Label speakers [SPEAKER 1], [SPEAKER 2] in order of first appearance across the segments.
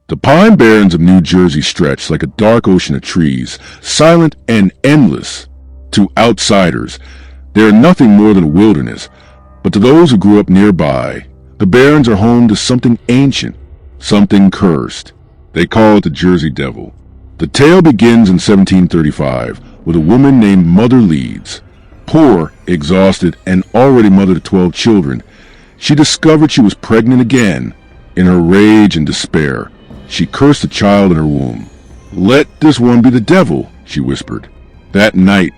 [SPEAKER 1] The Pine Barrens of New Jersey stretch like a dark ocean of trees, silent and endless. To outsiders, they are nothing more than a wilderness, but to those who grew up nearby, the Barrens are home to something ancient, something cursed. They call it the Jersey Devil. The tale begins in 1735 with a woman named Mother Leeds. Poor, exhausted, and already mother to 12 children, she discovered she was pregnant again. In her rage and despair, she cursed the child in her womb. "Let this one be the devil," she whispered. That night,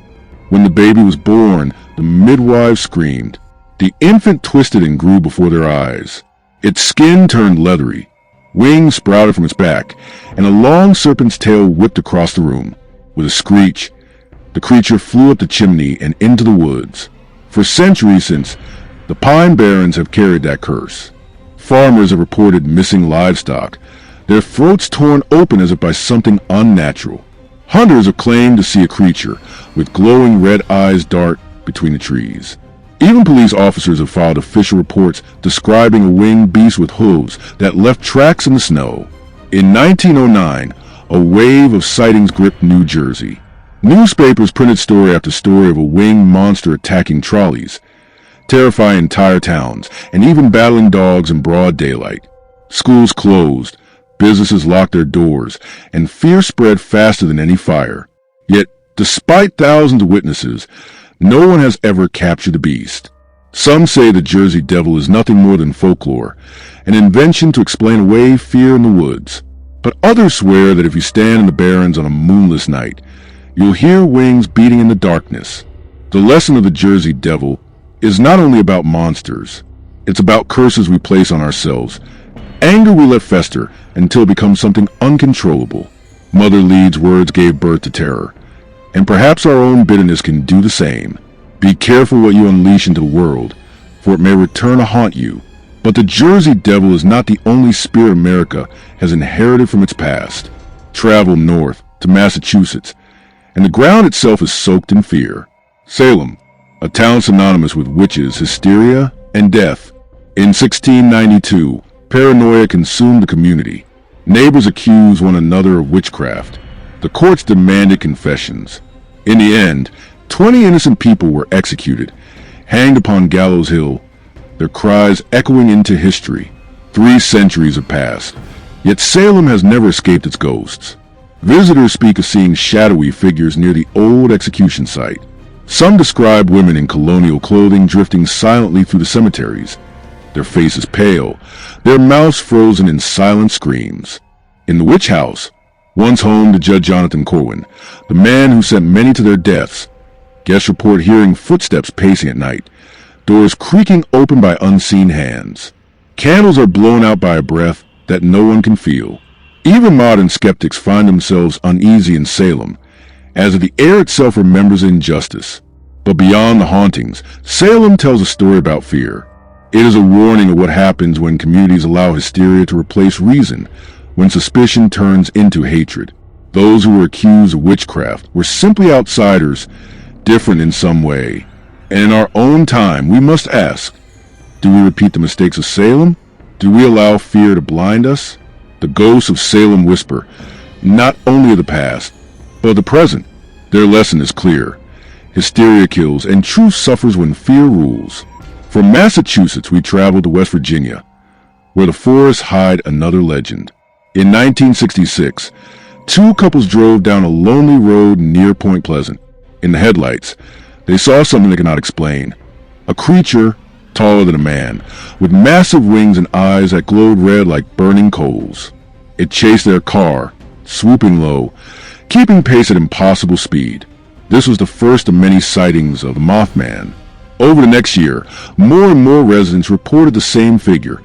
[SPEAKER 1] when the baby was born, the midwives screamed. The infant twisted and grew before their eyes. Its skin turned leathery. Wings sprouted from its back, and a long serpent's tail whipped across the room. With a screech, the creature flew up the chimney and into the woods. For centuries since, the Pine Barrens have carried that curse. Farmers have reported missing livestock, their throats torn open as if by something unnatural. Hunters have claimed to see a creature with glowing red eyes dart between the trees. Even police officers have filed official reports describing a winged beast with hooves that left tracks in the snow. In 1909, a wave of sightings gripped New Jersey. Newspapers printed story after story of a winged monster attacking trolleys, terrifying entire towns, and even battling dogs in broad daylight. Schools closed, businesses locked their doors, and fear spread faster than any fire. Yet, despite thousands of witnesses, no one has ever captured the beast. Some say the Jersey Devil is nothing more than folklore, an invention to explain away fear in the woods. But others swear that if you stand in the Barrens on a moonless night, you'll hear wings beating in the darkness. The lesson of the Jersey Devil is not only about monsters, it's about curses we place on ourselves, anger we let fester until it becomes something uncontrollable. Mother Leeds' words gave birth to terror, and perhaps our own bitterness can do the same. Be careful what you unleash into the world, for it may return to haunt you. But the Jersey Devil is not the only spirit America has inherited from its past. Travel north to Massachusetts, and the ground itself is soaked in fear. Salem, a town synonymous with witches, hysteria, and death. In 1692, paranoia consumed the community. Neighbors accused one another of witchcraft. The courts demanded confessions. In the end, 20 innocent people were executed, hanged upon Gallows Hill, their cries echoing into history. 3 centuries have passed, yet Salem has never escaped its ghosts. Visitors speak of seeing shadowy figures near the old execution site. Some describe women in colonial clothing drifting silently through the cemeteries, their faces pale, their mouths frozen in silent screams. In the witch house, once home to Judge Jonathan Corwin, the man who sent many to their deaths, guests report hearing footsteps pacing at night, doors creaking open by unseen hands. Candles are blown out by a breath that no one can feel. Even modern skeptics find themselves uneasy in Salem, as if the air itself remembers injustice. But beyond the hauntings, Salem tells a story about fear. It is a warning of what happens when communities allow hysteria to replace reason, when suspicion turns into hatred. Those who were accused of witchcraft were simply outsiders, different in some way. And in our own time, we must ask, do we repeat the mistakes of Salem? Do we allow fear to blind us? The ghosts of Salem whisper, not only of the past, but of the present. Their lesson is clear. Hysteria kills, and truth suffers when fear rules. From Massachusetts, we travel to West Virginia, where the forests hide another legend. In 1966, 2 couples drove down a lonely road near Point Pleasant. In the headlights, they saw something they could not explain. A creature taller than a man, with massive wings and eyes that glowed red like burning coals. It chased their car, swooping low, keeping pace at impossible speed. This was the first of many sightings of the Mothman. Over the next year, more and more residents reported the same figure,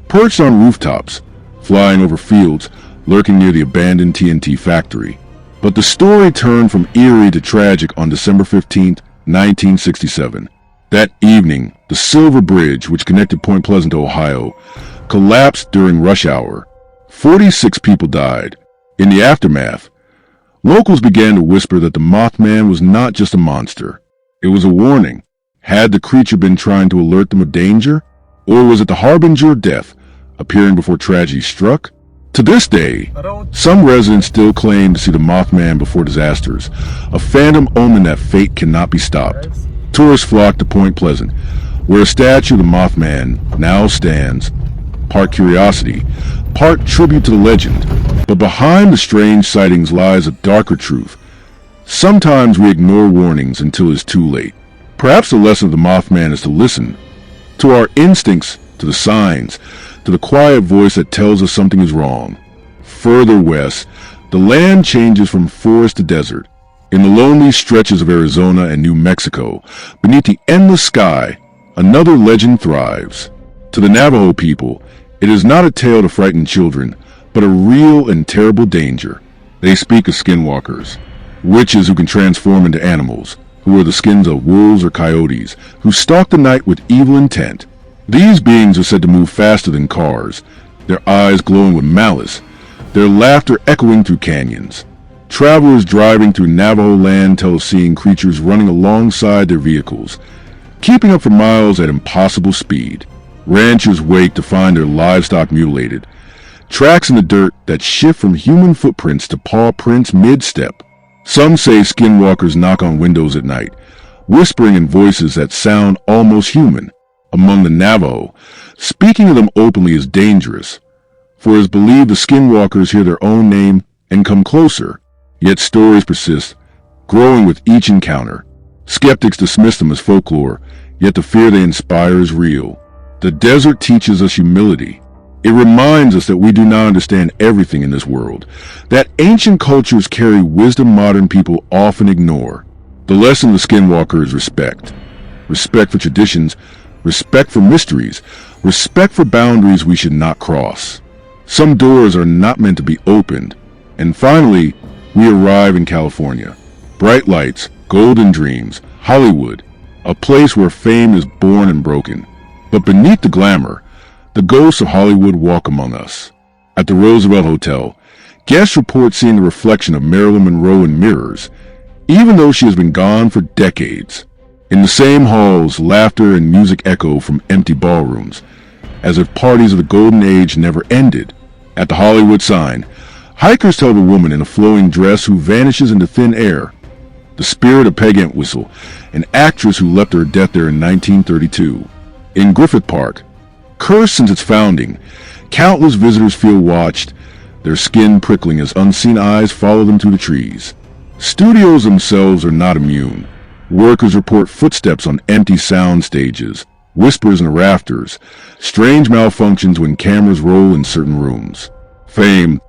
[SPEAKER 1] perched on rooftops, flying over fields, lurking near the abandoned TNT factory. But the story turned from eerie to tragic on December 15, 1967. That evening, the Silver Bridge, which connected Point Pleasant to Ohio, collapsed during rush hour. 46 people died. In the aftermath, locals began to whisper that the Mothman was not just a monster. It was a warning. Had the creature been trying to alert them of danger? Or was it the harbinger of death, appearing before tragedy struck? To this day, some residents still claim to see the Mothman before disasters, a phantom omen that fate cannot be stopped. Tourists flock to Point Pleasant, where a statue of the Mothman now stands, part curiosity, part tribute to the legend. But behind the strange sightings lies a darker truth. Sometimes we ignore warnings until it's too late. Perhaps the lesson of the Mothman is to listen to our instincts, to the signs, to the quiet voice that tells us something is wrong. Further west, the land changes from forest to desert. In the lonely stretches of Arizona and New Mexico, beneath the endless sky, another legend thrives. To the Navajo people, it is not a tale to frighten children, but a real and terrible danger. They speak of skinwalkers, witches who can transform into animals, who wear the skins of wolves or coyotes, who stalk the night with evil intent. These beings are said to move faster than cars, their eyes glowing with malice, their laughter echoing through canyons. Travelers driving through Navajo land tell of seeing creatures running alongside their vehicles, keeping up for miles at impossible speed. Ranchers wake to find their livestock mutilated, tracks in the dirt that shift from human footprints to paw prints mid-step. Some say skinwalkers knock on windows at night, whispering in voices that sound almost human. Among the Navajo, speaking of them openly is dangerous, for it is believed the skinwalkers hear their own name and come closer. Yet stories persist, growing with each encounter. Skeptics dismiss them as folklore, yet the fear they inspire is real. The desert teaches us humility. It reminds us that we do not understand everything in this world, that ancient cultures carry wisdom modern people often ignore. The lesson of the skinwalker is respect. Respect for traditions, respect for mysteries, respect for boundaries we should not cross. Some doors are not meant to be opened. And finally, we arrive in California. Bright lights, golden dreams, Hollywood, a place where fame is born and broken. But beneath the glamour, the ghosts of Hollywood walk among us. At the Roosevelt Hotel, guests report seeing the reflection of Marilyn Monroe in mirrors, even though she has been gone for decades. In the same halls, laughter and music echo from empty ballrooms, as if parties of the golden age never ended. At the Hollywood sign, hikers tell of a woman in a flowing dress who vanishes into thin air. The spirit of Peg Entwistle, an actress who leapt to her death there in 1932. In Griffith Park, cursed since its founding, countless visitors feel watched, their skin prickling as unseen eyes follow them through the trees. Studios themselves are not immune. Workers report footsteps on empty sound stages, whispers in the rafters, strange malfunctions when cameras roll in certain rooms. Fame,